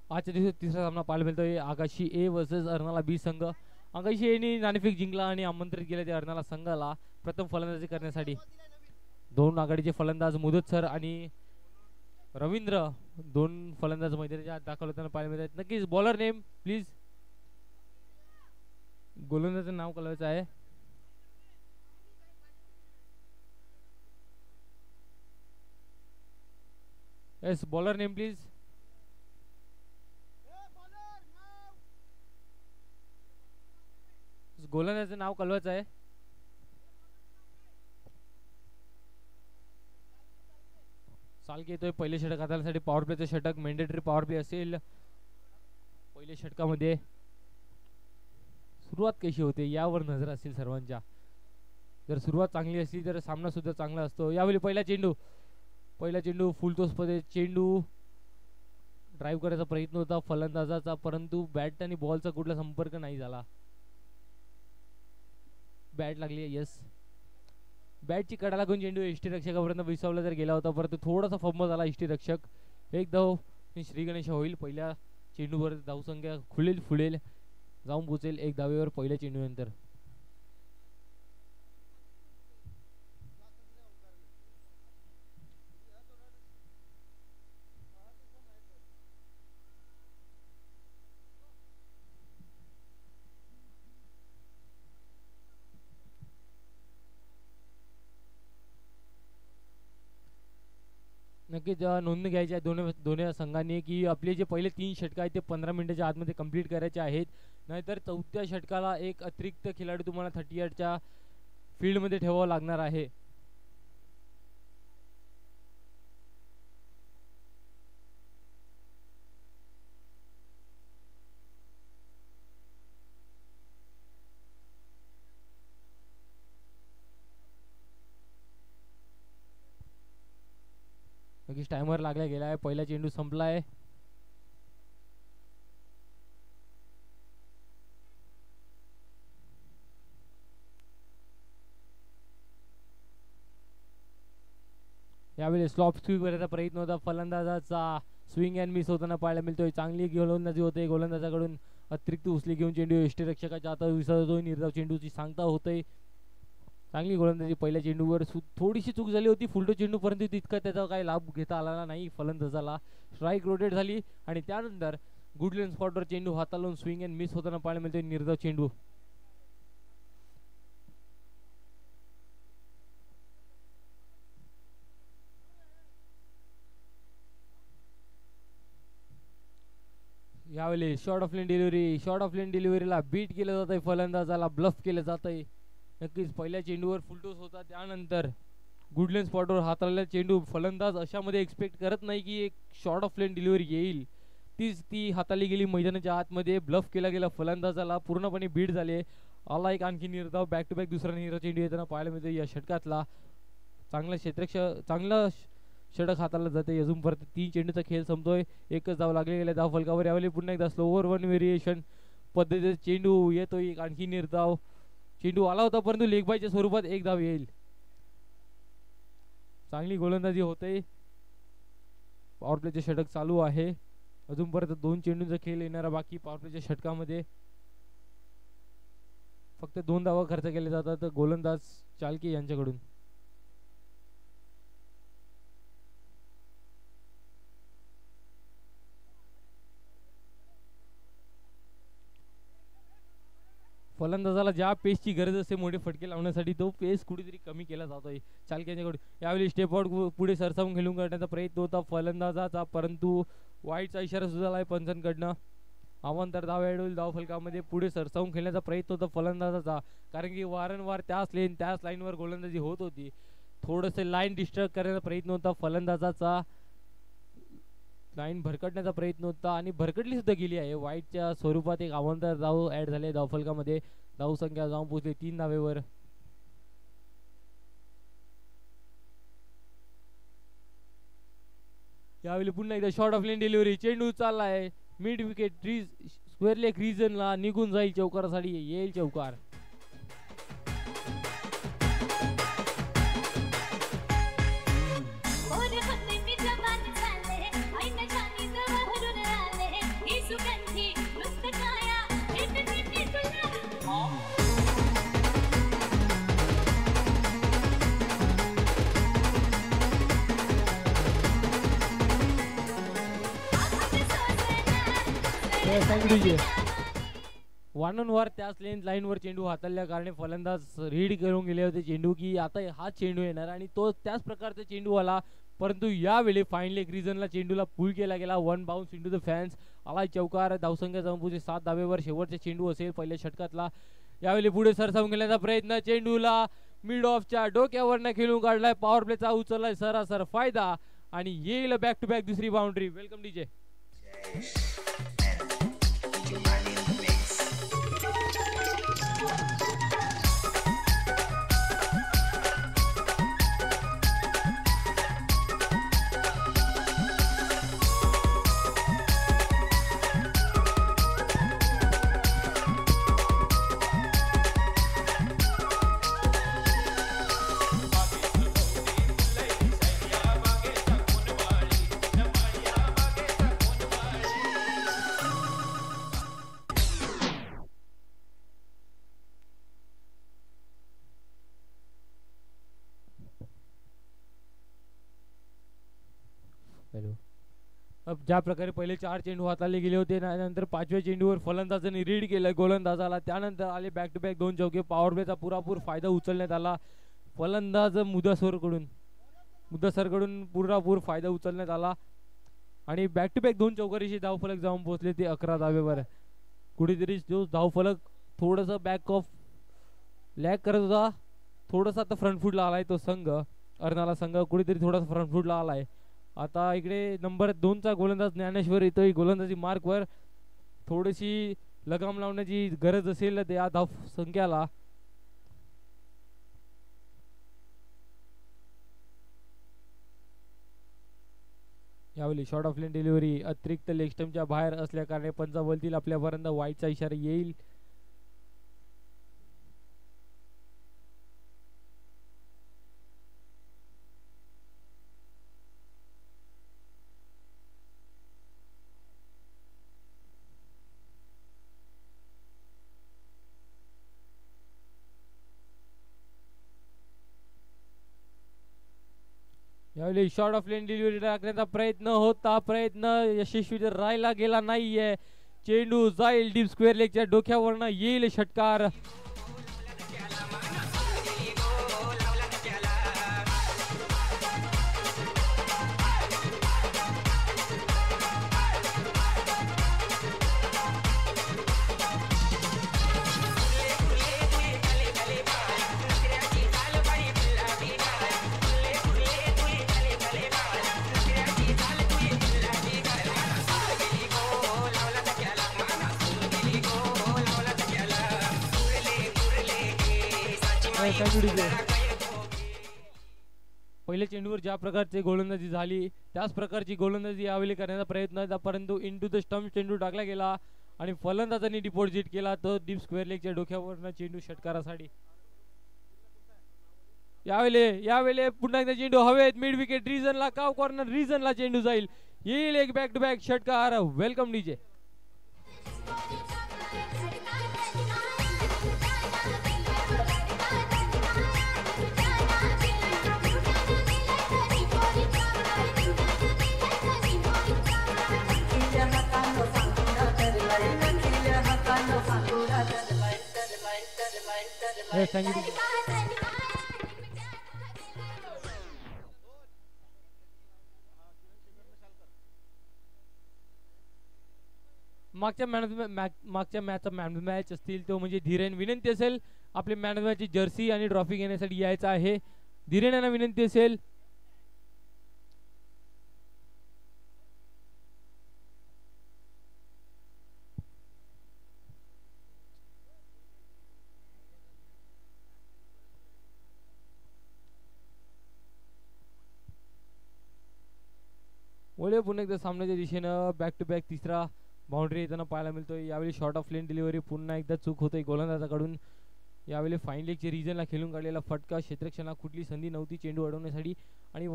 आजच्या दिवशी तिसरा सामना पाहायला मिळतोय आकाशी ए वर्सेस अर्नाला बी संघ. आकाशी एने नाणेफेक जिंकला आणि आमंत्रित केले ते अर्नाला संघाला प्रथम फलंदाजी करण्यासाठी. दोन आघाडीचे फलंदाज मुदत सर आणि रवींद्र दोन फलंदाज मैदानाच्या आत दाखल होताना पाहायला मिळत आहेत. नक्कीच बॉलर नेम प्लीज. गोलंदाजाचं नाव कळवायचं आहे. Yes bowler name please. गोलंदाजाचं नाव कळवायचं आहे. सालके येतोय पहिले षटक हाताळण्यासाठी. पॉवर प्लेचं षटक मॅन्डेटरी पॉवर प्ले असेल. पहिल्या षटकामध्ये सुरुवात कशी होते यावर नजर असेल सर्वांच्या. जर सुरुवात चांगली असली तर सामना सुद्धा चांगला असतो. यावेळी पहिला चेंडू फुल टॉसमध्ये चेंडू ड्राईव्ह करायचा प्रयत्न होता फलंदाजाचा, परंतु बॅट आणि बॉलचा कुठला संपर्क नाही झाला. बॅट लागली. येस बॅटची कडा लागून चेंडू यष्टी रक्षकापर्यंत विसावला जर गेला होता, परंतु थोडासा फंबल झाला यष्टी रक्षक. एक धाव श्री गणेश होईल. पहिल्या चेंडूवर धावसंख्या फुलेल जाऊन पोचेल एक धावेवर पहिल्या चेंडूनंतर. नक्कीच नोंद घ्यायची आहे दोन्ही संघांनी की आपले जे पहिले 3 षटक आहेत ते 15 मिनिटाच्या आतमध्ये कंप्लीट करायचे आहेत. नाहीतर चौथ्या षटकाला एक अतिरिक्त खेळाडू तुम्हाला 30 यार्डच्या फील्डमध्ये ठेवावा लागणार आहे. नक्कीच टायमर लागला गेला आहे. पहिला चेंडू संपला आहे. यावेळी स्लॉप स्वीप करायचा प्रयत्न होता फलंदाजाचा. स्विंग अँड मिस होताना पाहायला मिळतोय. चांगली गोलंदाजी होते गोलंदाजाकडून. अतिरिक्त उचली घेऊन चेंडू यष्टीरक्षकाच्या हातात विसरतोय. निर्धाव चेंडूची सांगता होते. चांगली गोलंदाजी पहिल्या चेंडूवर. थोडीशी चूक झाली होती फुलटो चेंडू, परंतु तितका त्याचा काही लाभ घेता आला नाही फलंदाजाला. स्ट्राईक रोटेट झाली आणि त्यानंतर गुडलँड स्पॉटवर चेंडू हाताळून स्विंग अँड मिस होताना पाहायला मिळतोय निर्धाव चेंडू. यावेळी शॉर्ट ऑफ लेन डिलिव्हरीला बीट केलं जात आहे फलंदाजाला. ब्लफ केलं जात आहे. नक्कीच पहिल्या चेंडूवर फुलटोस होता. त्यानंतर गुडलँड स्पॉटवर हाताळलेला चेंडू फलंदाज अशामध्ये एक्सपेक्ट करत नाही की एक शॉर्ट ऑफ लेन डिलिव्हरी येईल. ती हाताळली गेली मैदानाच्या आतमध्ये. ब्लफ केला गेला फलंदाजाला. पूर्णपणे बीट झाले. आला एक आणखी निर्धाव. बॅक टू बॅक दुसरा निर्धाव चेंडू येताना पाहायला मिळतो या षटकातला. चांगला षटक हाताळला जाते. अजून परत 3 चेंडूचा खेळ संपतोय. एकच धाव लागले गेल्या धाव फलकावर. यावेळी पुन्हा एकदा स्लोवर वन व्हेरिएशन पद्धतीचा चेंडू येतोय. एक आणखी निर्धाव. चेंडू आला होता परंतु लेग बायच्या स्वरूपात एक धाव येईल. चांगली गोलंदाजी होते. पॉवर प्लेचे षटक चालू आहे. अजून परत 2 चेंडूचा खेळ येणारा बाकी पॉवर प्लेच्या षटकामध्ये. फक्त 2 धावा खर्च केले जातात गोलंदाज चालके यांच्याकडून. फलंदाजाला ज्या पेसची गरज असते मोठे फटके लावण्यासाठी तो पेस कुठेतरी कमी केला जातोय चालक्यांच्याकडून. यावेळी स्टेप आउट पुढे सरसावून खेळून करण्याचा प्रयत्न होता फलंदाजाचा, परंतु वाईटचा इशारा सुद्धा आलाय पंचांकडनं. अवांतर धाव ॲड होईल धाव फलकामध्ये. पुढे सरसावून खेळण्याचा प्रयत्न होता फलंदाजाचा, कारण की वारंवार त्याच लाईनवर गोलंदाजी होत होती. थोडंसं लाईन डिस्टर्ब करण्याचा प्रयत्न होता फलंदाजाचा. लाईन भरकटण्याचा प्रयत्न होता आणि भरकटली सुद्धा गेली आहे. वाईटच्या स्वरूपात एक अवांतर धाव ॲड झाले धावफलकामध्ये. धावसंख्या जाऊन पोहोचली 3 धावेवर. यावेळी पुन्हा एकदा शॉर्ट ऑफ लेन डिलिव्हरी. चेंडू चाललाय मिड विकेट स्क्वेअर लेग रिजनला. निघून जाईल चौकारासाठी. येईल चौकार. वन ऑन वर त्याच लाईनवर चेंडू हाताळल्या कारणे फलंदाज रीड करून गेले होते चेंडू की आता हा चेंडू येणार आणि तो त्याच प्रकारचा चेंडू आला. परंतु यावेळी फायनली एक रिझनला चेंडूला पुल केला गेला. One bounce into the fans आला चौकार. धावसंख्या जमपूचे 7 धावेवर शेवटचा चेंडू असेल पहिल्या षटकातला. यावेळी पुढे सरसावून गेल्याचा प्रयत्न चेंडूला मिड ऑफच्या डोक्यावरनं खेळून काढलाय. पॉवर प्लेचा उचललाय सरासर फायदा आणि येईल बॅक टू बॅक दुसरी बाउंड्री. Welcome DJ. ज्या प्रकारे पहिले 4 चेंडू हाताळले गेले होते नंतर 5व्या चेंडूवर फलंदाजांनी रीड केलं गोलंदाजाला. त्यानंतर आले बॅक टू बॅक 2 चौके. पॉवर प्लेचा पुरापूर फायदा उचलण्यात आला. फलंदाज मुदसरकडून पुरापूर फायदा उचलण्यात आला आणि बॅक टू बॅक 2 चौकारीशी धावफलक जाऊन पोहोचले ते 11 धावेवर. कुठेतरी जो धावफलक थोडंसं बॅक ऑफ लॅग करत होता. थोडासा आता फ्रंट फूटला आलाय तो संघ अर्नाला संघ कुठेतरी थोडासा फ्रंट फूटला आलाय. आता इकडे नंबर 2चा गोलंदाज ज्ञानेश्वर येतोय गोलंदाजी मार्कवर. थोडीशी लगाम लावण्याची गरज असेल त्या धाव संख्याला. यावेळी शॉर्ट ऑफ लेन डिलिव्हरी अतिरिक्त लेग स्टंपच्या बाहेर असल्या कारणे पंचा बोलतील आपल्यापर्यंत वाईटचा इशारा येईल. यावेळी शॉर्ट ऑफ लेन डिलिव्हरी टाकण्याचा प्रयत्न यशस्वी राहिला गेला नाहीये. चेंडू जाईल डीप स्क्वेअर लेगच्या डोक्यावरनं येईल षटकार. पहिल्या चेंडूवर ज्या प्रकारची गोलंदाजी झाली त्याच प्रकारची गोलंदाजी यावेळी करण्याचा प्रयत्न परंतु इंटू द स्टंप चेंडू टाकला गेला आणि फलंदाजांनी डिपॉझिट केला तो डीप स्क्वेअर लेगच्या डोक्यावरनं चेंडू षटकारासाठी. यावेळी पुन्हा एकदा चेंडू हवेत मिड विकेट रिजनला काव कॉर्नर रिजनला चेंडू जाईल. येईल एक बॅक टू बॅक षटकार. Welcome DJ. मागच्या मॅचचा मॅच असतील तो म्हणजे धीरेन. विनंती असेल आपले मॅन ऑफ मॅचची जर्सी आणि ट्रॉफी घेण्यासाठी यायचं आहे. धीरेन यांना विनंती असेल. वळे पुन्हा एकदा सामन्याच्या दिशेनं बॅक टू बॅक तिसरा बाउंड्री येताना पाहायला मिळतोय. यावेळी शॉर्ट ऑफ लेन डिलिव्हरी पुन्हा एकदा चूक होतोय गोलंदाजाकडून. यावेळी फाईन लेगच्या रिजनला खेळून काढलेला फटका. क्षेत्ररक्षणाला कुठली संधी नव्हती चेंडू अडवण्यासाठी आणि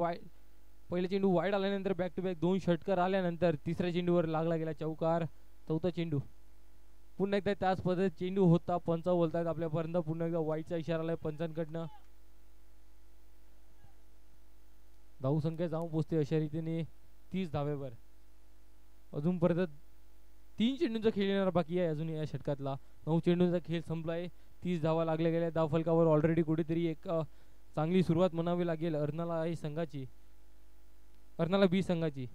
पहिला चेंडू वाईड आल्यानंतर बॅक टू बॅक 2 षटकार आल्यानंतर तिसऱ्या चेंडूवर लागला गेला चौकार. चौथा चेंडू पुन्हा एकदा त्याच पद्धतीत चेंडू होता. पंच बोलतायत आपल्यापर्यंत. पुन्हा एकदा वाईटचा इशारा आलाय पंचांकडनं. धाव संख्या जाऊन पोचते अशा रीतीने 30 धावेवर. अजूनपर्यंत 3 चेंडूंचा खेळ येणार बाकी आहे अजून या षटकातला. 9 चेंडूंचा खेळ संपलाय. 30 धावा लागल्या गेल्या धाव फलकावर. ऑलरेडी कुठेतरी एक चांगली सुरुवात म्हणावी लागेल अर्नाला बी संघाची.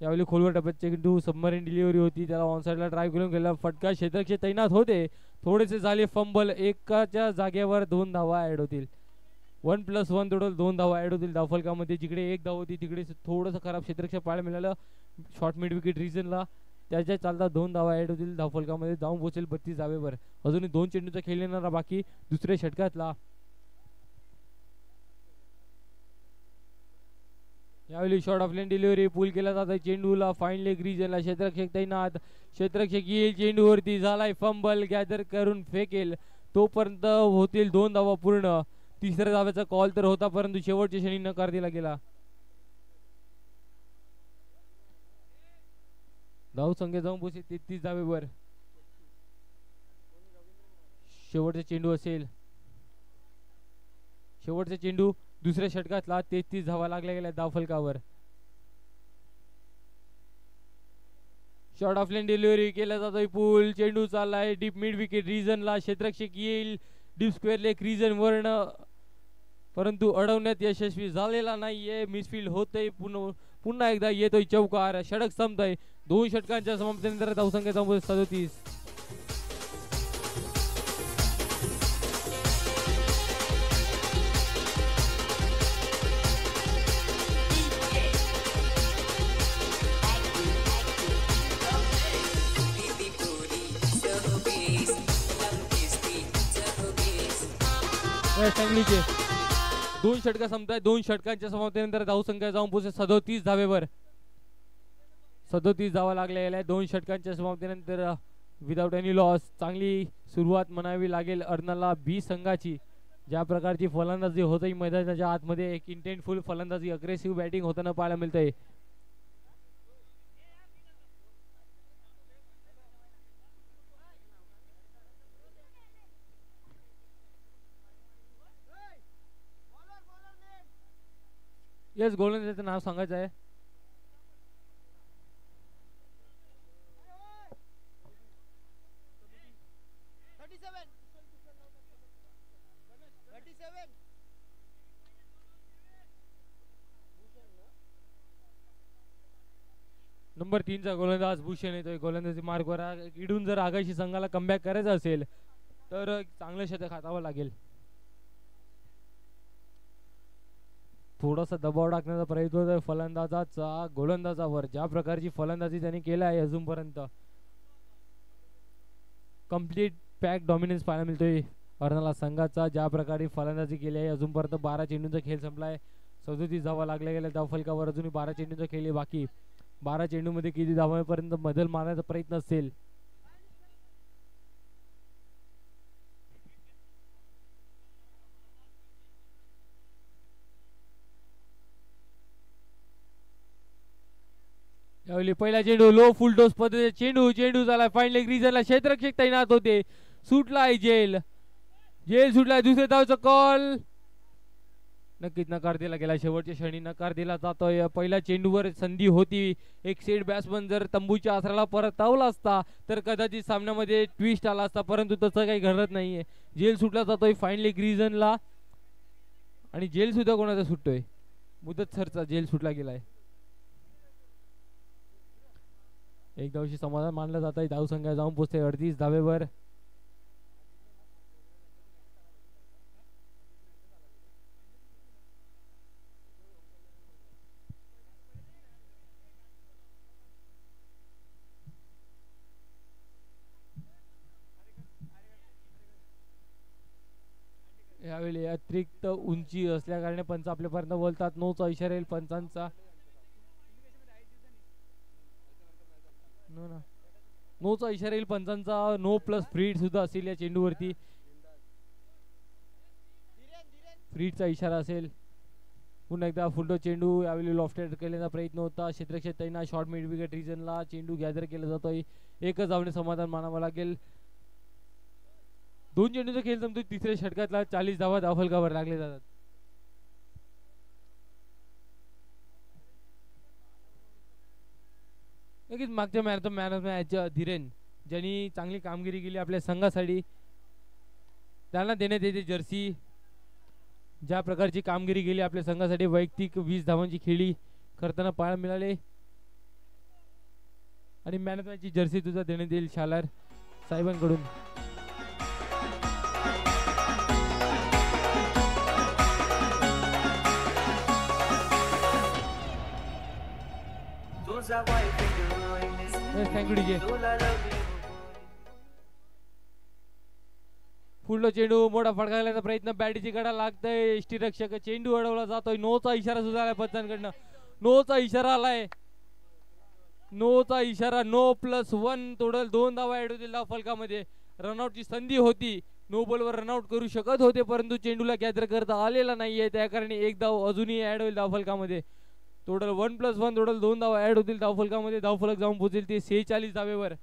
यावेळी खोलवर टप्प्यात चेंडू सबमरीन डिलिव्हरी होती. त्याला ऑनसाइडला ड्राईव्ह करून गेला. फटका क्षेत्ररक्षक तैनात होते. थोडेसे झाले फंबल. एकाच्या जागेवर 2 धावा ऍड होतील. 1+1 टोटल 2 धावा ऍड होतील धावफलकामध्ये. जिकडे 1 धाव होती तिकडे थोडंसं खराब क्षेत्ररक्षक पाहायला मिळालं शॉर्ट मिड विकेट रिजनला. त्याच्या चालता 2 धावा ऍड होतील धावफलकामध्ये. जाऊन पोहोचेल 32 धावेवर. अजूनही 2 चेंडूचा खेळ येणारा बाकी दुसऱ्या षटकातला. यावेळी शॉर्ट ऑफ लेन डिलिव्हरी पूल केला जात आहे चेंडूला. फाईन लेग रिजनला क्षेत्ररक्षक तैनात. क्षेत्ररक्षक येईल चेंडूवरती. झालाय फंबल. गॅदर करून फेकेल. तोपर्यंत होतील 2 धावा पूर्ण. तिसऱ्या धाव्याचा कॉल तर होता परंतु शेवटच्या क्षणी नकार दिला गेला. धाव संख्या जाऊन पोहोचली 33 धावेवर. शेवटचा चेंडू असेल. शेवटचा चेंडू दुसऱ्या षटकातला. 33 धावा लागल्या गेल्या धावफलकावर. शॉर्ट ऑफ लेन डिलिव्हरी केला जातोय पूल. चेंडू चाललाय डीप मिड विकेट रिजनला. क्षेत्ररक्षक येईल डीप स्क्वेअर लेग रिजन वर्ण परंतु अडवण्यात यशस्वी झालेला नाहीये. मिसफील्ड होतय. पुन्हा एकदा येतोय चौकार. षटक संपतय. 2 षटकांच्या समाप्तीनंतर धावसंख्या 37. सांगलीचे 2 षटका संपताय. 2 षटकांच्या समाप्तीनंतर धावसंख्या जाऊन पोहोचते 37 धावेवर. 37 धावा लागल्या गेल्या 2 षटकांच्या समाप्तीनंतर विदाउट एनी लॉस. चांगली सुरुवात म्हणावी लागेल अर्नाला बी संघाची. ज्या प्रकारची फलंदाजी होते मैदानाच्या आतमध्ये एक इंटेंटफुल फलंदाजी अग्रेसिव्ह बॅटिंग होताना पाहायला मिळतंय. येस गोलंदाजाचं नाव सांगायचं आहे. नंबर 3 चा गोलंदाज भूषण येतोय. गोलंदाजी मार्गवर इडून जर आगाशी संघाला कमबॅक करायचं असेल तर चांगलं शतक हातावं लागेल. थोडासा दबाव टाकण्याचा प्रयत्न होतोय फलंदाजाचा गोलंदाजावर. ज्या प्रकारची फलंदाजी त्यांनी केला आहे अजूनपर्यंत कंप्लीट पॅक डॉमिनन्स पाहायला मिळतोय अर्नाला संघाचा. ज्या प्रकारे फलंदाजी केली आहे अजूनपर्यंत 12 चेंडूंचा खेळ संपलाय. 37 धावा लागल्या गेल्या धावफलकावर. अजूनही 12 चेंडूंचा खेळ बाकी. 12 चेंडूमध्ये किती धावांपर्यंत बदल मारण्याचा प्रयत्न असेल. यावेळी पहिला चेंडू लो फुल टॉस पद्धतीचा चेंडू झाला फाईन लेग रिजनला. क्षेत्ररक्षक तैनात होते. सुटलाय जेल सुटलाय. दुसऱ्या धावचा कॉल नक्कीच नकार दिला गेला. शेवटच्या क्षणी नकार दिला जातोय. पहिल्या चेंडूवर संधी होती. एक सेट बॅट्समन जर तंबूच्या आसराला परतावला असता तर कदाचित सामन्यामध्ये ट्विस्ट आला असता परंतु तसं काही घडत नाहीये. जेल सुटला जातोय फाईन लेग रिजनला आणि जेल सुद्धा कोणाचा सुटतोय मुदत सरचा जेल सुटला गेलाय. एक धावशी समाधान मानलं जात आहे. धावसंख्या जाऊन पोचते 38 धावेवर. यावेळी अतिरिक्त उंची असल्या कारणे पंच आपल्यापर्यंत बोलतात. नोचा इशारा येईल पंचांचा. नोचा इशारा येईल पंचांचा. नो प्लस फ्रीड सुद्धा असेल या चेंडूवरती. फ्रीडचा इशारा असेल. पुन्हा एकदा फुलटो चेंडू यावेळी लॉफ्टेड केल्याचा प्रयत्न होता क्षेत्ररक्षक तैना शॉर्ट मिड विकेट रिजनला चेंडू गॅदर केला जातोय एकच धावने समाधान मानावं लागेल 2 चेंडूचा खेळ संपतो तिसऱ्या षटकातला 40 धावा धावफलकावर लागले जातात नक्कीच मागच्या मॅन ऑफ मॅच धीरेन ज्यांनी चांगली कामगिरी केली आपल्या संघासाठी त्यांना देण्यात येते जर्सी ज्या प्रकारची कामगिरी केली आपल्या संघासाठी वैयक्तिक 20 धावांची खेळी करताना पाहायला मिळाले आणि मॅन ऑफ मॅचची जर्सी तुझा देण्यात येईल शालार साहेबांकडून थँक्यू डीजे पुढलो चेंडू मोठा फडकायचा प्रयत्न बॅटीची कडा लागतंय यष्टीरक्षक चेंडू अडवला जातोय नोचा इशारा सुद्धा आलाय पंचांकडनं नोचा इशारा आलाय नोचा इशारा नो +1 टोटल 2 धावा ऍड होतील धाव फलकामध्ये रनआउटची संधी होती नो बॉलवर रनआउट करू शकत होते परंतु चेंडूला गॅदर करता आलेला नाहीये त्या कारणी एक धाव अजूनही ऍड होईल धाव फलकामध्ये टोटल 1+1 टोटल 2 धावा ऍड होतील धाव फलकामध्ये धाव फलक जाऊन पोहोचेल ते 46 धावेवर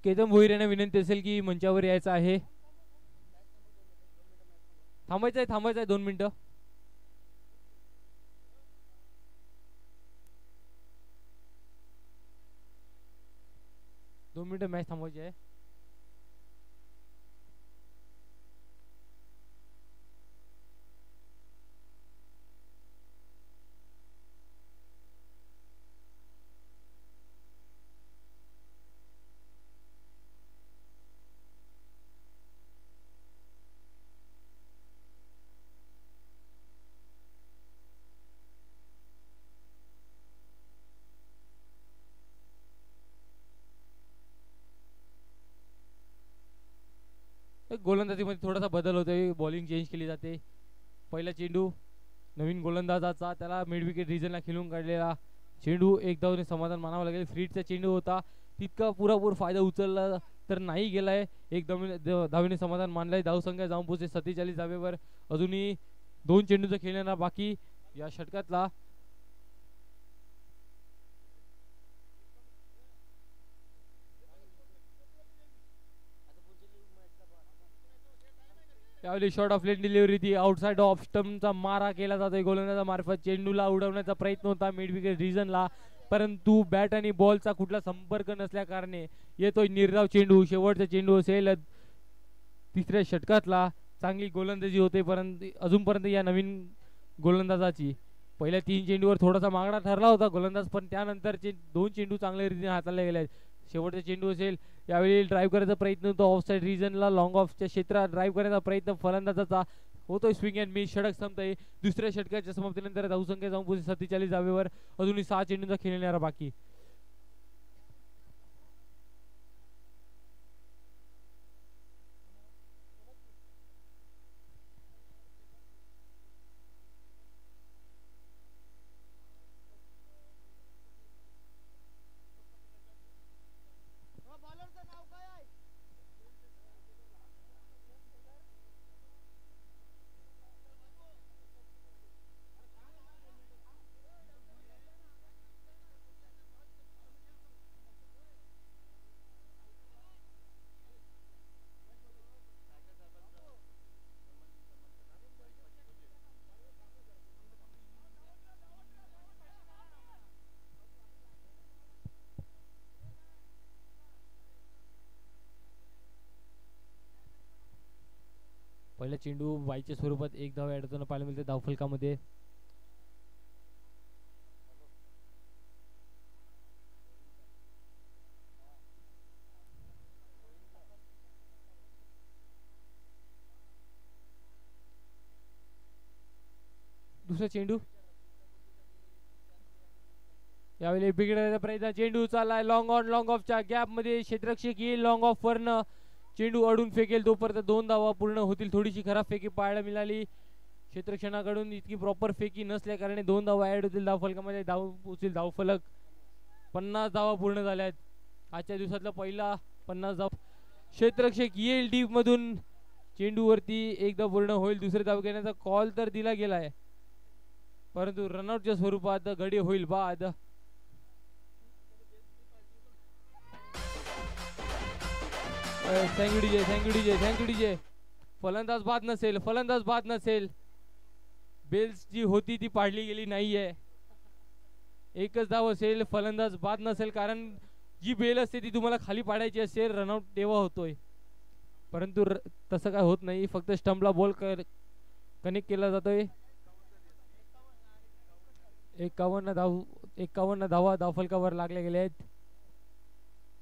केतन भोईर यांना विनंती असेल की मंचावर यायचं आहे थांबायचं आहे 2 मिनिटं मॅच थांबवायची आहे गोलंदाजीमध्ये थोडासा बदल होतोय बॉलिंग चेंज केली जाते पहिला चेंडू नवीन गोलंदाजाचा त्याला मिड विकेट रिजनला खेळून काढलेला चेंडू एक धावने समाधान मानावं लागेल फ्रीटचा चेंडू होता तितका पुरेपूर फायदा उचलला तर नाही गेलाय एक धावने समाधान मानलाय धावसंख्या जाऊन पोहोचते 47 धावेवर अजूनही 2 चेंडूचा खेळण्याला बाकी या षटकातला त्यावेळी शॉर्ट ऑफ लेन डिलिव्हरी ती आउटसाइड ऑफ स्टंपचा मारा केला जातोय गोलंदाजा मार्फत चेंडूला उडवण्याचा प्रयत्न होता मिड विकेट रिजनला परंतु बॅट आणि बॉलचा कुठला संपर्क नसल्या कारणे येतोय निर्धाव चेंडू शेवटचा चेंडू असेल तिसऱ्या षटकातला चांगली गोलंदाजी होते परंतु अजूनपर्यंत या नवीन गोलंदाजाची पहिल्या 3 चेंडूवर थोडासा मागणा ठरला होता गोलंदाज पण त्यानंतरचे 2 चेंडू चांगल्या रीतीने हाताळले गेले शेवटचा चेंडू असेल यावेळी ड्राईव्ह करायचा प्रयत्न होतो ऑफसाइड रिजनला लॉंग ऑफच्या क्षेत्रात ड्राईव्ह करण्याचा प्रयत्न फलंदाजाचा होतोय स्विंग अँड मिस षटक संपतंय दुसऱ्या षटकाच्या समाप्तीनंतर धावसंख्या जाऊन पोहोचली 47 धावेवर अजूनही 6 चेंडूंचा खेळणारा बाकी पहिला चेंडू वाईच्या स्वरूपात एक धाव ऍड होताना पाहायला मिळते धावफलकामध्ये दुसरा चेंडू यावेळी बिघडण्याचा प्रयत्न. चेंडू चाललाय लॉंग ऑन लॉंग ऑफच्या गॅप मध्ये. क्षेत्ररक्षक येईल लॉंग ऑफ वरनं. चेंडू अडून फेकेल तोपर्यंत 2 धावा पूर्ण होतील. थोडीशी खराब फेकी पाहायला मिळाली क्षेत्रक्षणाकडून. इतकी प्रॉपर फेकी नसल्या कारणे 2 धावा ऍड होतील धावफलकामध्ये. धाव पोचतील धावफलक. 50 धावा पूर्ण झाल्यात. आजच्या दिवसातला पहिला 50 धाव. क्षेत्ररक्षक येईल डीप मधून. चेंडूवरती एकदा पूर्ण होईल. दुसरे धाव घेण्याचा कॉल तर दिला गेलाय परंतु रनआउटच्या स्वरूपात गडी होईल बाद. Thank you DJ thank you DJ thank you DJ. फलंदाज बाद नसेल फलंदाज बाद नसेल. बेल्स जी होती ती पाडली गेली नाहीये. एकच धाव असेल. फलंदाज बाद नसेल कारण जी बेल असते ती तुम्हाला खाली पाडायची असेल रनआउट तेव्हा होतोय परंतु तसं काय होत नाही. फक्त स्टंपला बॉल कनेक्ट केला जातोय. 51 धावा धावफलकावर लागल्या गेल्या आहेत.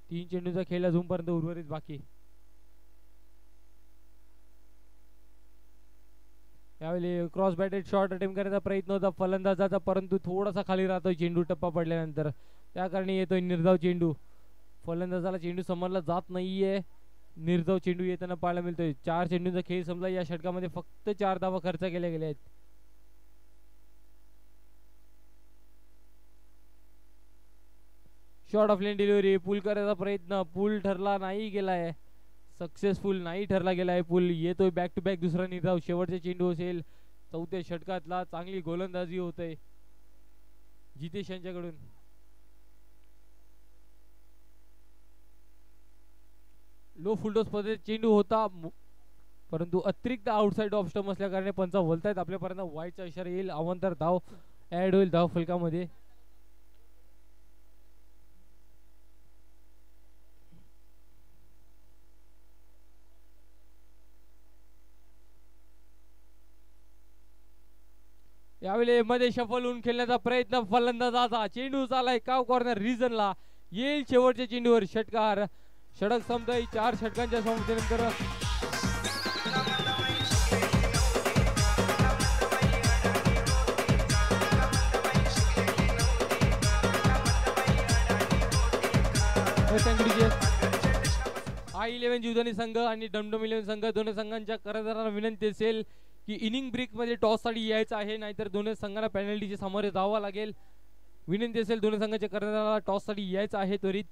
3 चेंडूचा खेळ अजूनपर्यंत उर्वरित बाकी. यावेळी क्रॉस बॅटेड शॉर्ट अटेम्प्ट करण्याचा प्रयत्न होता फलंदाजाचा परंतु थोडासा खाली राहतोय चेंडू टप्पा पडल्यानंतर. त्या कारणी येतोय निर्धाव चेंडू. फलंदाजाला चेंडू समजला जात नाहीये. निर्धाव चेंडू येताना पाहायला मिळतोय. 4 चेंडूचा खेळ संपला. या षटकामध्ये फक्त 4 धावा खर्च केल्या गेल्या आहेत. Short of length delivery. Pull करायचा प्रयत्न. पूल ठरला नाही गेलाय. सक्सेसफुल नाही ठरला गेलाय पूल. येतोय बॅक टू बॅक दुसरा निर्धाव. शेवटचा चेंडू असेल 4थ्या षटकातला. चांगली गोलंदाजी होते जितेश यांच्याकडून. लो फुलटॉस पद्धतीत चेंडू होता परंतु अतिरिक्त आउटसाइड ऑफ स्टंप असल्या कारणे पंच बोलतायत आपल्यापर्यंत वाईटचा इशारा येईल. अवांतर धाव ऍड होईल धाव फलकामध्ये. यावेळी मध्ये शफल होऊन खेळण्याचा प्रयत्न फलंदाजाचा. चेंडू चालाय काव कॉर्नर रिजनला. येईल शेवटच्या चेंडूवर षटकार. षटक संपतोय. 4 षटकांच्या समाप्तीनंतर. I11 जीवदानी संघ आणि डमडम 11 संघ दोन्ही संघांच्या कर्णधारांना विनंती असेल की इनिंग ब्रेक मध्ये टॉस साठी यायचं आहे नाहीतर दोन्ही संघांना पेनल्टीचे सामोरे जावं लागेल. विनंती असेल दोन्ही संघांच्या कर्णधाराला टॉस साठी यायचं आहे त्वरित.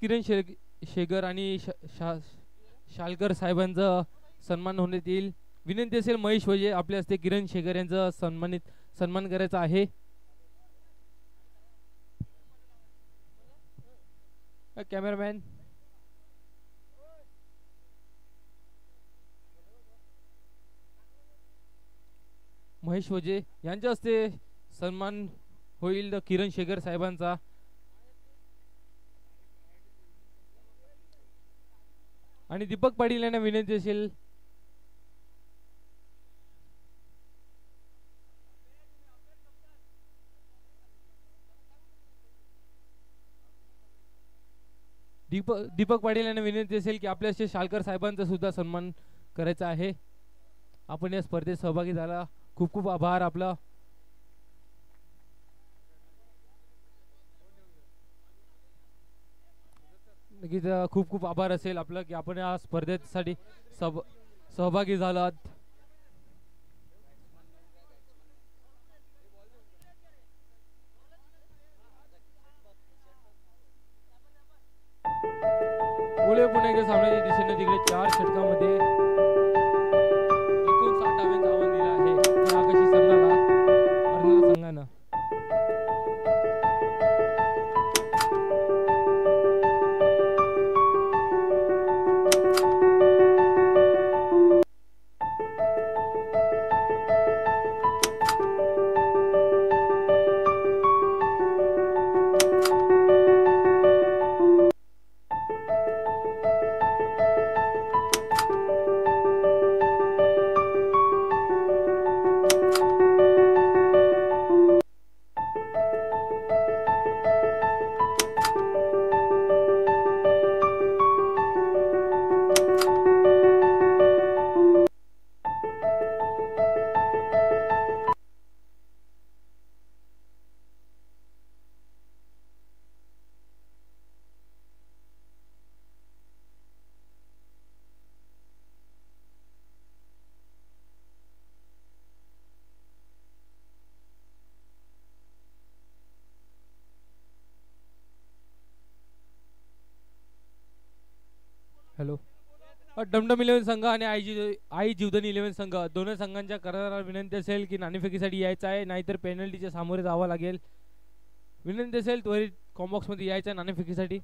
किरण शेगर आणि शालकर साहेबांचा सन्मान होण्यात येईल. विनंती असेल महेश वजे आपल्या हस्ते किरण शेगर यांचा सन्मान करायचा आहे. कॅमेरामॅन महेश वजे यांच्या हस्ते सन्मान होईल किरण शेगर साहेबांचा. आणि दीपक पाटील यांना विनंती असेल दीपक पाटील यांना विनंती असेल की आपल्याशी शालकर साहेबांचा सुद्धा सन्मान करायचा आहे. आपण या स्पर्धेत सहभागी झाला खूप खूप आभार आपला. नक्कीच खूप खूप आभार असेल आपलं की आपण या स्पर्धेसाठी सहभागी झालात. पुढे पुन्हा एकदा सामन्याच्या दिशेने तिकडे 4 षटकामध्ये 59 धावांचं आव्हान दिलं आहे त्या आकाशी संघाला अर्नाळा संघानं. हॅलो. डमडम 11 संघ आणि आई जीवदानी 11 संघ दोन्ही संघांच्या कराराला विनंती असेल की नाणेफेकीसाठी यायचं आहे, नाहीतर पेनल्टीच्या सामोरे जावं लागेल. विनंती असेल त्वरित कॉम्बॉक्स मध्ये यायचं नाणेफेकीसाठी.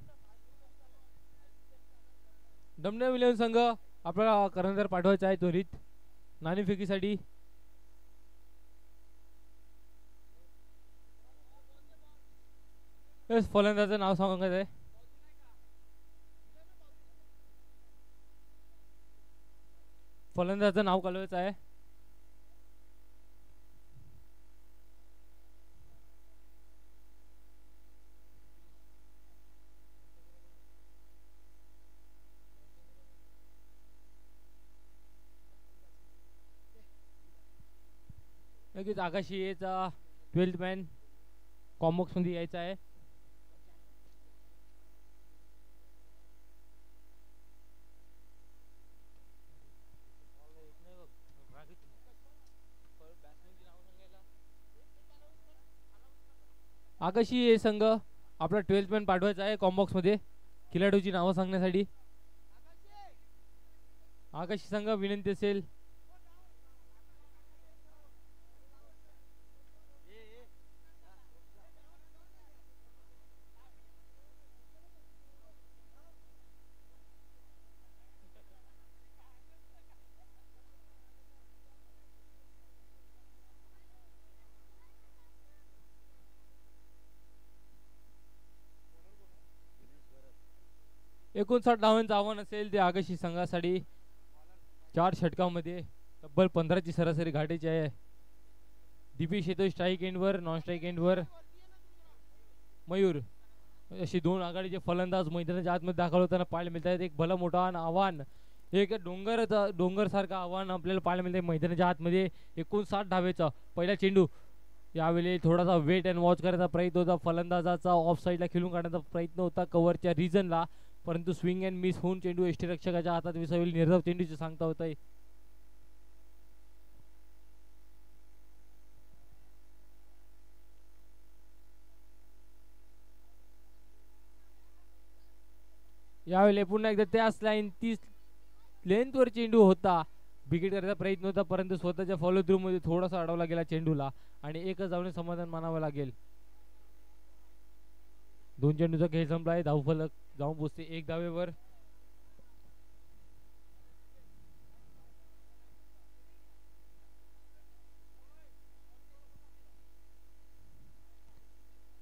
डमडम 11 संघ आपल्याला करंदर पाठवायचा आहे त्वरित नाणेफेकीसाठी. फलंदाजाचं नाव सांगायचं आहे. फलंदाजाचं नाव कळवायचं आहे. नक्कीच आकाशीचा 12th मॅन कॉम्बॉक्स मध्ये यायचा आहे. आकाशी हे संघ आपला 12th मॅन पाठवायचा आहे कॉम्बॉक्स मध्ये खिलाडूची नावं सांगण्यासाठी. आकाशी संघ विनंती असेल. एकोणसाठ धावांचं आव्हान असेल ते आकाशी संघासाठी. 4 षटकामध्ये तब्बल 15ची सरासरी गाठीची आहे. दीपेश येतो स्ट्राईक एंडवर, नॉन स्ट्राईक एंडवर मयूर अशी दोन आघाडीचे फलंदाज मैदानाच्या आतमध्ये दाखल होताना पाहायला मिळत आहेत. एक भलं मोठं आव्हान, एक डोंगर सारखं आव्हान आपल्याला पाहायला मिळते मैदानाच्या आतमध्ये. 59 धावेचा पहिला चेंडू. यावेळी थोडासा वेट अँड वॉच करायचा प्रयत्न होता फलंदाजाचा. ऑफ साईडला खेळून काढण्याचा प्रयत्न होता कव्हरच्या रिजनला, परंतु स्विंग अँड मिस होऊन चेंडू यष्टीरक्षकाच्या हातात विसावेल. निर्धाव चेंडूचे सांगता होत आहे. यावेळी पुन्हा एकदा त्याच लाईन 30 लेंथवर चेंडू होता. विकेट करायचा प्रयत्न होता, परंतु स्वतःच्या फॉलो थ्रू मध्ये थोडासा अडवला गेला चेंडूला आणि एकच धावने समाधान मानावं लागेल. 2 चेंडूचा खेळ संपलाय. धावफलक जाऊन पोचते 1 धावेवर.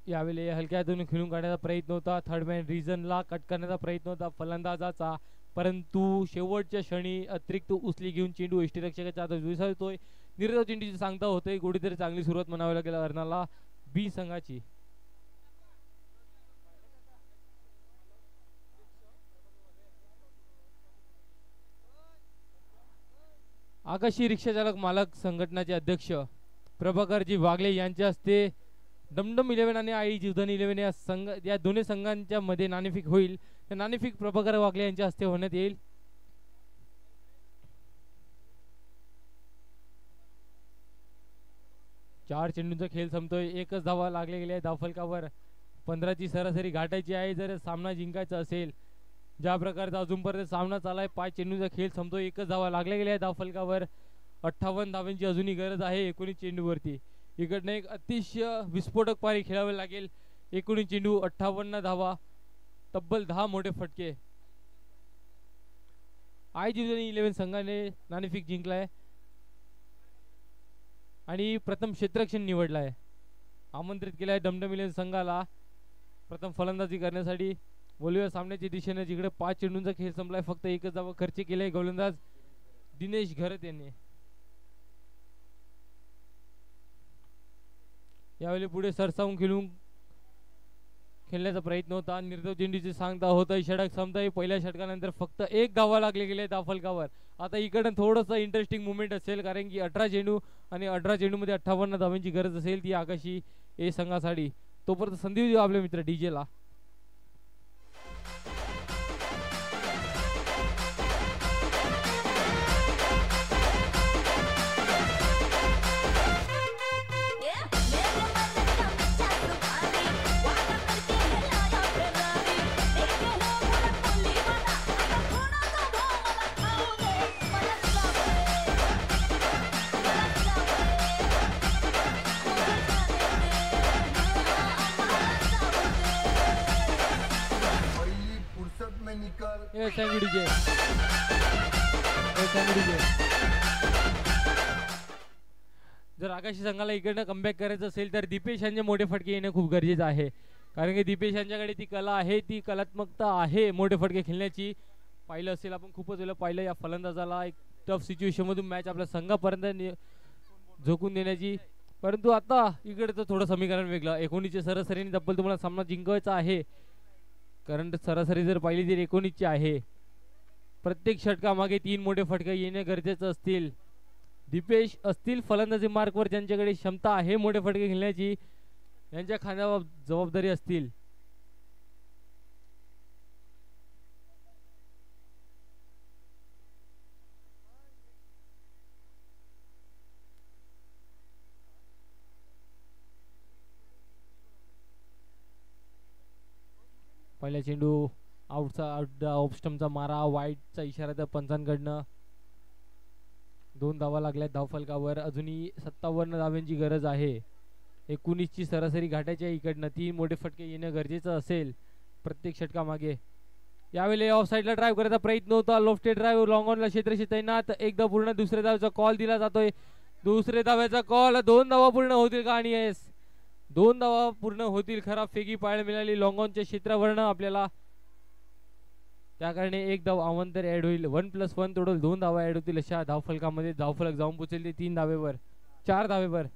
यावेळी हलक्या हाताने खेळून काढण्याचा प्रयत्न होता. थर्ड मॅन रिजनला कट करण्याचा प्रयत्न होता फलंदाजाचा, परंतु शेवटच्या क्षणी अतिरिक्त उचली घेऊन चेंडू यष्टीरक्षकाच्या हातात विसरतोय. निर्धाव चेंडूची सांगता होतोय. कुठेतरी चांगली सुरुवात म्हणावी लागेल अर्नाला बी संघाची. आकाशी रिक्षा चालक मालक संघटनाचे अध्यक्ष प्रभाकरजी वागले यांच्या हस्ते डमडम 11 आणि आई जीवदान 11 या संघ या दोन्ही संघांच्या मध्ये नाणेफेक होईल. त्या नाणेफेक प्रभाकर वागले यांच्या हस्ते होण्यात येईल. चार चेंडूंचा खेळ संपतोय. एकच धावा लागले गेले धावफलकावर. 15ची सरासरी गाठायची आहे जर सामना जिंकायचा असेल. ज्या प्रकारचा अजूनपर्यंत सामना चालाय 5 चेंडूंचा खेळ संपतोय. एकच धावा लागल्या गेल्या धावफलकावर. 58 धावांची अजूनही गरज आहे 19 चेंडूवरती. इकडनं एक अतिशय विस्फोटक पारी खेळावे लागेल. 19 चेंडू 58 धावा, तब्बल 10 मोठे फटके. आय जीवन 11 संघाने नाणेफेक जिंकलाय आणि प्रथम क्षेत्ररक्षण निवडलाय. आमंत्रित केलाय डमडम 11 संघाला प्रथम फलंदाजी करण्यासाठी. बोलूया सामन्याच्या दिशेने जिकडे 5 चेंडूंचा खेळ संपलाय. फक्त एकच धावा खर्च केलाय गोलंदाज दिनेश घरत यांनी. यावेळी पुढे सरसावून खेळण्याचा प्रयत्न होता. निर्धाव चेंडूची सांगता होता. षटक संपताय. पहिल्या षटकानंतर फक्त एक धावा लागले गेले धावफलकावर. आता इकडं थोडंसं इंटरेस्टिंग मुवमेंट असेल कारण की 18 चेंडू आणि 18 चेंडूमध्ये 58 धावांची गरज असेल ती आकाशी ए संघासाठी. तोपर्यंत संधी देऊ आपले मित्र डीजे ला. जर आकाशी संघाला इकडनं कमबॅक करायचं असेल तर दीपेश यांचे मोठे फटके येणे खूप गरजेचं आहे कारण की दीपेश यांच्याकडे ती कला आहे, ती कलात्मकता आहे मोठे फटके खेळण्याची. पाहिलं असेल आपण खूपच वेळा पाहिलं या फलंदाजाला एक टफ सिच्युएशन मधून मॅच आपल्या संघापर्यंत झोकून देण्याची. परंतु आता इकडे तर थोडं समीकरण वेगळं. 19च्या सरासरीने तब्बल तुम्हाला सामना जिंकवायचा आहे कारण सरासरी जर पाहिली तर 19ची आहे. प्रत्येक षटकामागे 3 मोठे फटके येणे गरजेचं असतील. दीपेश असतील फलंदाजी मार्कवर ज्यांच्याकडे क्षमता आहे मोठे फटके खेळण्याची, यांच्या खांद्यावर जबाबदारी असतील. पहिला चेंडू आउटचा ऑफ स्टंपचा मारा, वाईटचा इशारा त्या पंचांकडनं. 2 धावा लागल्या धावफलकावर. अजूनही 57 धावांची गरज आहे. 19ची सरासरी गाठायची इकडनं 3 मोठे फटके येणं गरजेचं असेल प्रत्येक षटकामागे. यावेळी ऑफ साईडला ड्राईव्ह करायचा प्रयत्न होता. लोफ्टेड ड्राईव्ह लॉंग ऑनला क्षेत्रशी तैनात. एकदा पूर्ण दुसऱ्या धावेचा कॉल दिला जातोय. दुसऱ्या धाव्याचा कॉल. 2 धावा पूर्ण होतील का? आणि येस 2 धावा पूर्ण होतील. खराब फेकी पाहायला मिळाली लॉंग ऑनच्या क्षेत्रावरनं आपल्याला. त्या कारणे 1 धाव अवंतर ऍड होईल. 1+1 टोटल 2 धावा ऍड होतील अशा धावफलकामध्ये. धावफलक जाऊन पोहोचेल ते 3 धावेवर 4 धावेवर.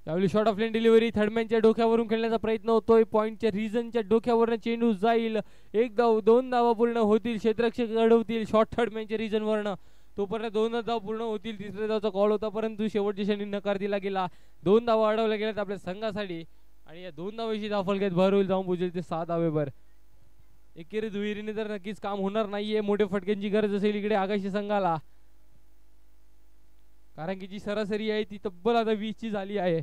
यावेळी शॉर्ट ऑफ लेन डिलिव्हरी थर्डमॅनच्या डोक्यावरून खेळण्याचा प्रयत्न होतोय. पॉईंटच्या रिजनच्या डोक्यावरून चेंडू जाईल. 1 धाव 2 धावा पूर्ण होतील. क्षेत्ररक्षक अडवतील शॉर्ट थर्डमॅनच्या रिजन वरनं. तोपर्यंत 2 धाव पूर्ण होतील. तिसऱ्या धावचा कॉल होता परंतु शेवटच्या क्षणी नकार दिला गेला. 2 धावा अडवल्या गेल्यात आपल्या संघासाठी आणि या 2 धावांची धावफलकात भर होईल. जाऊन पोहोचेल ते 6 धावेवर. एकेरी दुहेरीने तर नक्कीच काम होणार नाहीये. मोठे फटक्यांची गरज असेल इकडे आकाशी संघाला कारण की जी सरासरी आहे ती तब्बल आता 20ची झाली आहे.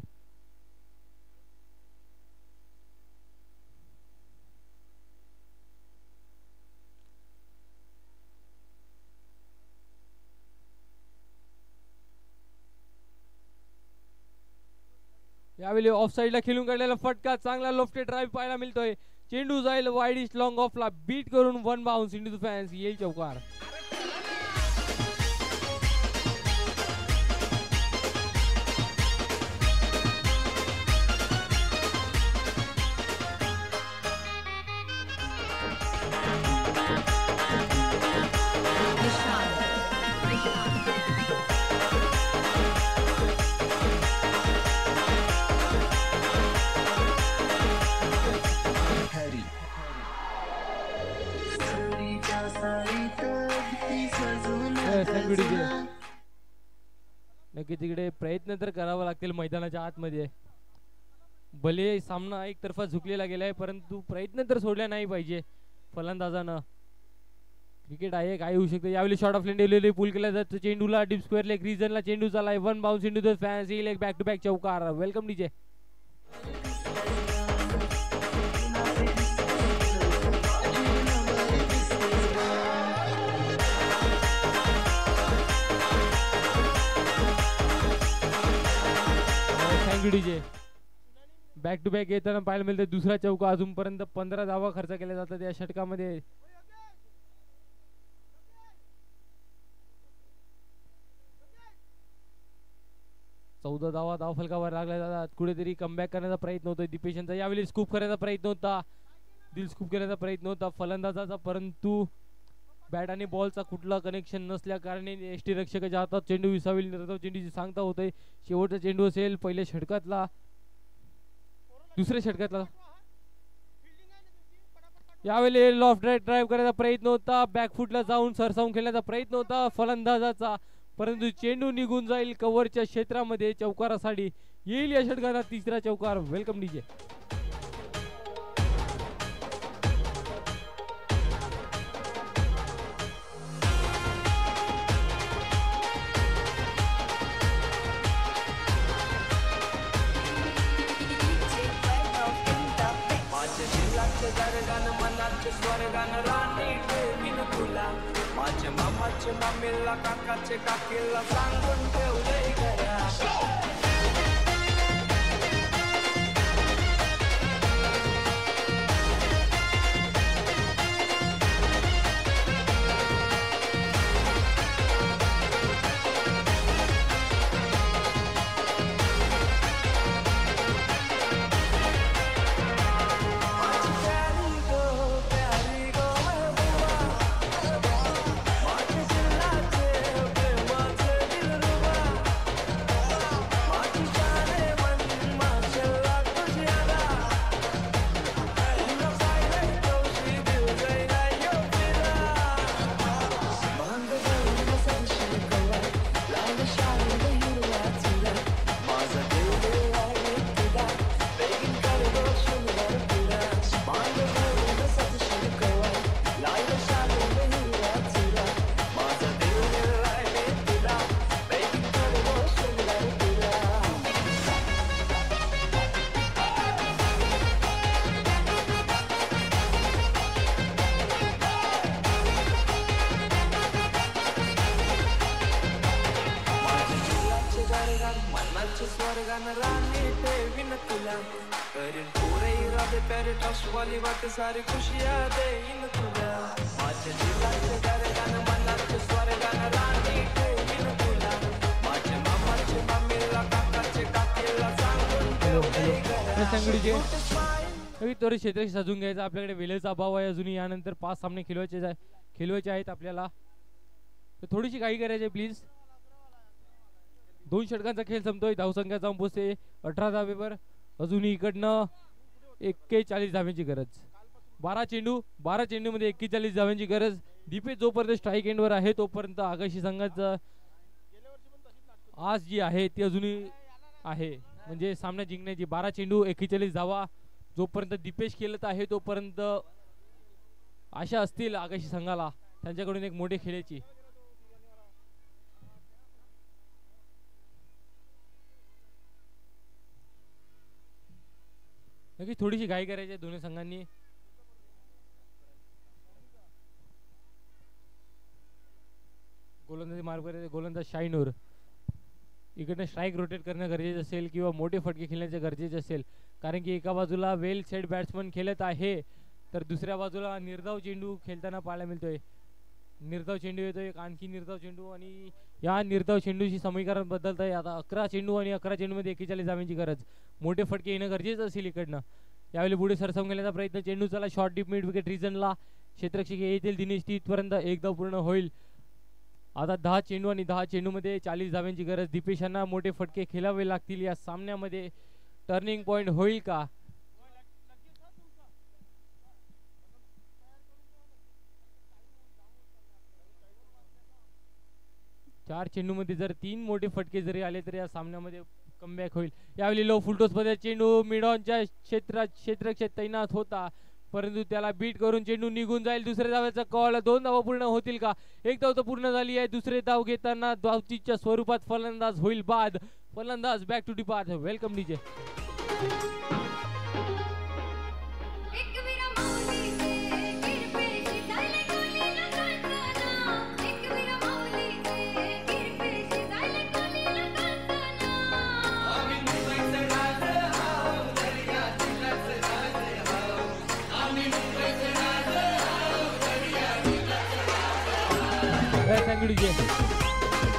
यावेळी ऑफ साइडला खेळून काढलेला फटका. चांगला लोफ्टेड ड्राईव्ह पाहायला मिळतोय. चेंडू जाईल वाईडिश लॉंग ऑफला. बीट करून 1 बाउन्स इंटू द फॅन्स. येईल चौकार. नक्की तिकडे प्रयत्न तर करावा लागतील मैदानाच्या आतमध्ये. भले सामना एकतर्फा झुकलेला गेलाय परंतु प्रयत्न तर सोडला नाही पाहिजे फलंदाजानं. क्रिकेट आहे काय होऊ शकते. यावेळी शॉट ऑफ लेंड पूल केला जातो चेंडूला डीप स्क्वेअर लेग रिजनला चेंडू चाललाय one bounce into the fancy leg back to back चौकार. Welcome DJ. Thank you DJ. Back to back येताना पाहायला मिळते दुसरा चौका. अजूनपर्यंत 15 धावा खर्च केल्या जातात या षटकामध्ये. चौदा धावा धाव फलकावर लागल्या जातात. कुठेतरी कमबॅक करण्याचा प्रयत्न होतोय दीपेशांचा. यावेळी स्कूप करण्याचा प्रयत्न होता. दिल स्कूप करण्याचा प्रयत्न होता फलंदाजाचा परंतु बॅट आणि बॉलचा कुठला कनेक्शन नसल्या कारणे एसटी रक्षकाच्या हातात चेंडू विसावेल. निर्धाव चेंडूची सांगता होते. शेवटचा चेंडू असेल पहिल्या षटकातला दुसऱ्या षटकातला. यावेळी लॉफ्ट राईट ड्राईव्ह करण्याचा प्रयत्न होता. बॅकफुटला जाऊन सरसावून खेळण्याचा प्रयत्न होता फलंदाजाचा परंतु चेंडू निघून जाईल कव्हरच्या क्षेत्रामध्ये. चौकारासाठी येईल या षटकाचा तिसरा चौकार. Welcome DJ. माझ्या मामाचे मामीला काकाचे काकीला सांगून ठेवलंय घरा. सारी खुशियां देईन तुला. माझ्या दिलाचे दरगान मनाचे स्वर्गान राणी ठेवीन तुला. माझ्या मामाचे मामीला काकाचे काकीला सांगून ठेवलंय घरा. तरी क्षेत्र सजून घ्यायचं. आपल्याकडे वेळेचा अभाव आहे अजूनही. यानंतर 5 सामने खेळवायचे आहेत आपल्याला. तर थोडीशी घाई करायची प्लीज. 2 षटकांचा खेळ संपतोय. धावसंख्या जाऊन पोहोचते 18 धावेवर. अजूनही इकडनं 41 धाव्यांची गरज. 12 चेंडू मध्ये 41 धाव्यांची गरज. दीपेश जोपर्यंत स्ट्राईक एंडवर आहे तोपर्यंत आकाशी संघाचं आज जी आहे ती अजूनही आहे म्हणजे सामना जिंकण्याची. 12 चेंडू 41 धावा. जोपर्यंत दीपेश खेळत आहे तोपर्यंत आशा असतील आकाशी संघाला त्यांच्याकडून एक मोठे खेळाची. नक्की थोडीशी घाई करायची आहे दोन्ही संघांनी. गोलंदाजी मार्ग करायचे. गोलंदाज शाईनूर इकडनं स्ट्राईक रोटेट करणं गरजेचं असेल किंवा मोठे फटके खेळण्याचे गरजेचे असेल कारण की एका बाजूला वेल सेट बॅट्समन खेळत आहे तर दुसऱ्या बाजूला निर्धाव चेंडू खेळताना पाहायला मिळतोय. निर्धाव चेंडू येतोय. आणखी निर्धाव चेंडू आणि या निर्धाव चेंडूची समीकरण बदलत आहे. आता 11 चेंडू आणि 11 चेंडूमध्ये 41 धाव्यांची गरज. मोठे फटके येणं गरजेचं असेल इकडनं. यावेळी पुढे सरसावून घेण्याचा प्रयत्न. चेंडू चला शॉर्ट डीप मिड विकेट रिजनला. क्षेत्ररक्षक येतील दिनेश टी इथपर्यंत एकदा पूर्ण होईल. आता 10 चेंडू आणि 10 चेंडूमध्ये 40 धाव्यांची गरज. दीपेशांना मोठे फटके खेळावे लागतील. या सामन्यामध्ये टर्निंग पॉइंट होईल का? 4 चेंडूमध्ये जर 3 मोठे फटके जरी आले तर या सामन्यामध्ये कमबॅक होईल. यावेळी लो फुलटॉस मध्ये चेंडू मिडॉनच्या क्षेत्रक्षेत तैनात होता, परंतु त्याला बीट करून चेंडू निघून जाईल. दुसऱ्या धावेचा कॉल. 2 धावा पूर्ण होतील का? 1 धाव तर पूर्ण झाली आहे. दुसरे धाव घेताना धावचीच्या स्वरूपात फलंदाज होईल बाद. फलंदाज back to the path. Welcome DJ.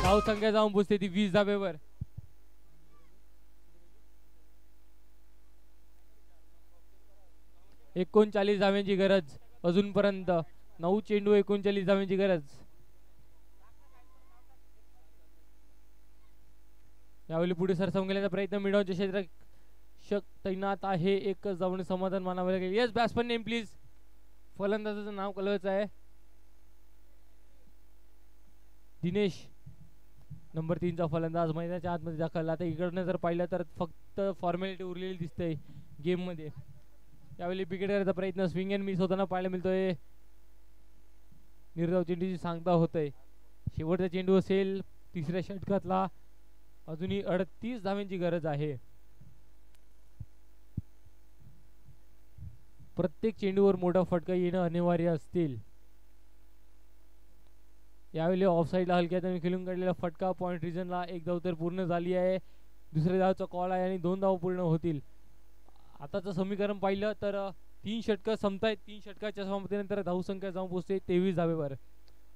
धाव संख्या जाऊन पोचते ती 20 धाब्यावर. एकोणचाळीस धाव्यांची गरज अजूनपर्यंत. 9 चेंडू 39 धाव्यांची गरज. यावेळी पुढे सरसावून गेल्याचा प्रयत्न. मिडॉनच्या क्षेत्रात तैनात आहे. एकच धावणे समाधान मानावे लागेल. Yes batsman name please. फलंदाजाचं नाव कळवायचं आहे. दिनेश नंबर 3 चा फलंदाज मैदानाच्या आतमध्ये दाखल. आता इकडनं जर पाहिलं तर फक्त फॉर्मॅलिटी उरलेली दिसते गेम मध्ये. यावेळी विकेट करायचा प्रयत्न. स्विंग अँड मिस होताना पाहायला मिळतोय. निर्धाव चेंडूची सांगता होतय. शेवटचा चेंडू असेल तिसऱ्या षटकातला. अजूनही 38 धाव्यांची गरज आहे. प्रत्येक चेंडूवर मोठा फटका येणं अनिवार्य असतील. यावेळी ऑफसाईडला हलक्यात खेळून काढलेला फटका. पॉइंट रिजनला 1 धाव तर पूर्ण झाली आहे. दुसऱ्या धावचा कॉल आहे आणि 2 धाव पूर्ण होतील. आताचं समीकरण पाहिलं तर 3 षटकं संपतायत. 3 षटकाच्या समाप्तीनंतर धावसंख्या जाऊन पोहोचते 23 धावेवर.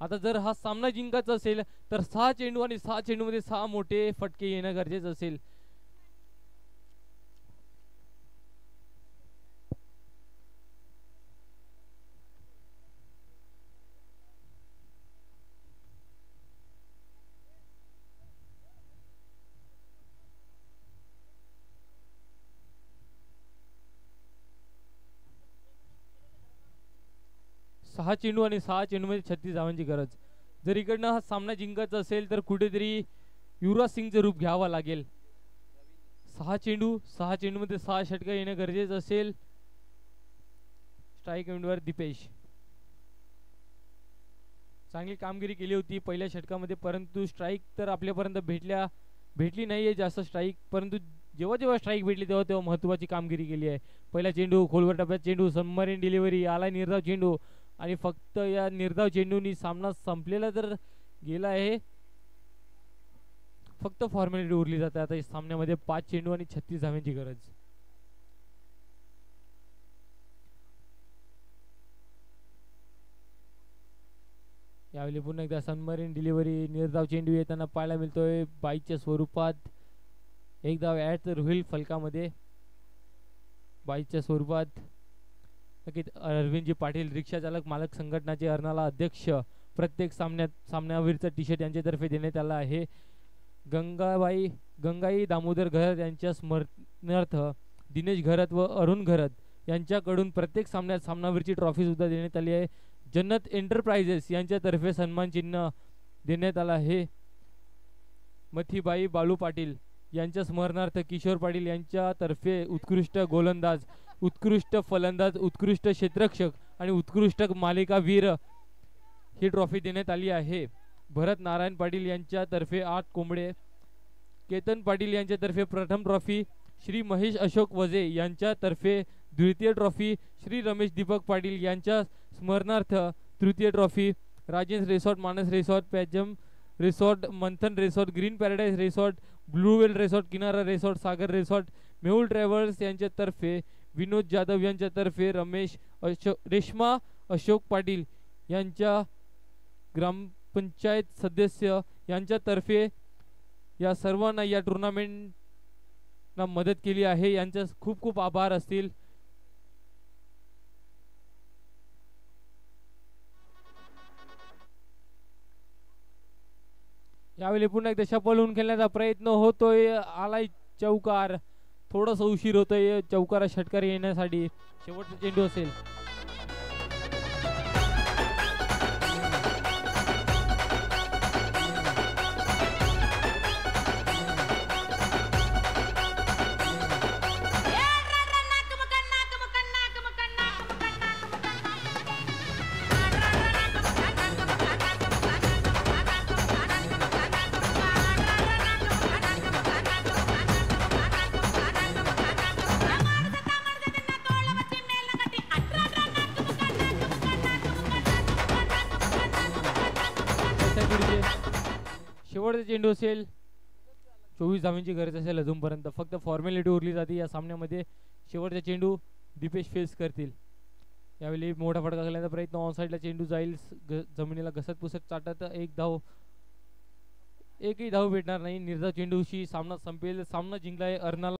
आता जर हा सामना जिंकायचा असेल तर 6 चेंडू आणि 6 चेंडूमध्ये 6 मोठे फटके येणं गरजेचं असेल. सहा चेंडू आणि 6 चेंडूमध्ये 36 धावांची गरज. जर इकडनं हा सामना जिंकायचा असेल तर कुठेतरी युवराज सिंगचं रूप घ्यावं लागेल. 6 चेंडूमध्ये 6 षटकं येणं गरजेचं असेल. स्ट्राईक एंडवर दीपेश चांगली कामगिरी केली होती पहिल्या षटकामध्ये, परंतु स्ट्राईक तर आपल्यापर्यंत भेटली नाहीये जास्त स्ट्राईक. परंतु जेव्हा स्ट्राईक भेटली तेव्हा महत्त्वाची कामगिरी केली आहे. पहिला चेंडू खोलवर टप्प्यात चेंडू सबमरीन डिलिव्हरी आला निर्धाव चेंडू आणि फक्त या निर्धाव चेंडूनी सामना संपलेला तर गेला आहे. फक्त फॉर्मॅलिटी उरली जाते आता या सामन्यामध्ये. 5 चेंडू आणि 36 धाव्यांची गरज. यावेळी पुन्हा एकदा सबमरीन डिलिव्हरी निर्धाव चेंडू येताना पाहायला मिळतोय बाईच्या स्वरूपात. 1 धाव ऍड तर होईल फलकामध्ये बाईच्या स्वरूपात. नक्कीच अरविंदजी पाटील रिक्षा चालक मालक संघटनाचे अर्नाला अध्यक्ष प्रत्येक सामन्यावरचा टी शर्ट यांच्यातर्फे देण्यात आला आहे. गंगाई दामोदर घरत यांच्या स्मरणार्थ दिनेश घरत व अरुण घरत यांच्याकडून प्रत्येक सामन्यात सामनावीरची ट्रॉफी सुद्धा देण्यात आली आहे. जन्नत एंटरप्राइजेस यांच्यातर्फे सन्मान चिन्ह देण्यात आला आहे. मथीबाई बाळू पाटील यांच्या स्मरणार्थ किशोर पाटील यांच्यातर्फे उत्कृष्ट गोलंदाज, उत्कृष्ट फलंदाज, उत्कृष्ट क्षेत्ररक्षक आणि उत्कृष्ट मालिकावीर ही ट्रॉफी देण्यात आली आहे. भरत नारायण पाटील यांच्यातर्फे 8 कोंबडे, केतन पाटील यांच्यातर्फे प्रथम ट्रॉफी, श्री महेश अशोक वजे यांच्यातर्फे द्वितीय ट्रॉफी, श्री रमेश दीपक पाटील यांच्या स्मरणार्थ तृतीय trophy, Rajendra resort, Manas resort, Paijam resort, Manthan resort, green paradise resort, Bluewell resort, Kinara resort, Sagar resort, Mehul travels यांच्यातर्फे विनोद जाधव यांच्यातर्फे रेश्मा अशोक पाटील यांच्या ग्रामपंचायत सदस्य यांच्यातर्फे या सर्वांना या टुर्नामेंटला मदत केली आहे. यांचे खूप खूप आभार असतील. यावेळी पुन्हा एकदा शपलून खेळण्याचा प्रयत्न होतोय. आलाय चौकार. थोडासा उशीर होतोय चौकारा षटकार येण्यासाठी. शेवटचा चेंडू असेल. शेवटचा चेंडू असेल. 24 धावांची गरज असेल अजूनपर्यंत. फक्त फॉर्मॅलिटी उरली जाते या सामन्यामध्ये. शेवटचा चेंडू दीपेश फेस करतील. यावेळी मोठा फटका घालण्याचा प्रयत्न. ऑन साईडला चेंडू जाईल. जमिनीला घसत पुसत चाटत एकही धाव भेटणार नाही. निर्धाव चेंडूशी सामना संपेल. सामना जिंकलाय अर्नाला.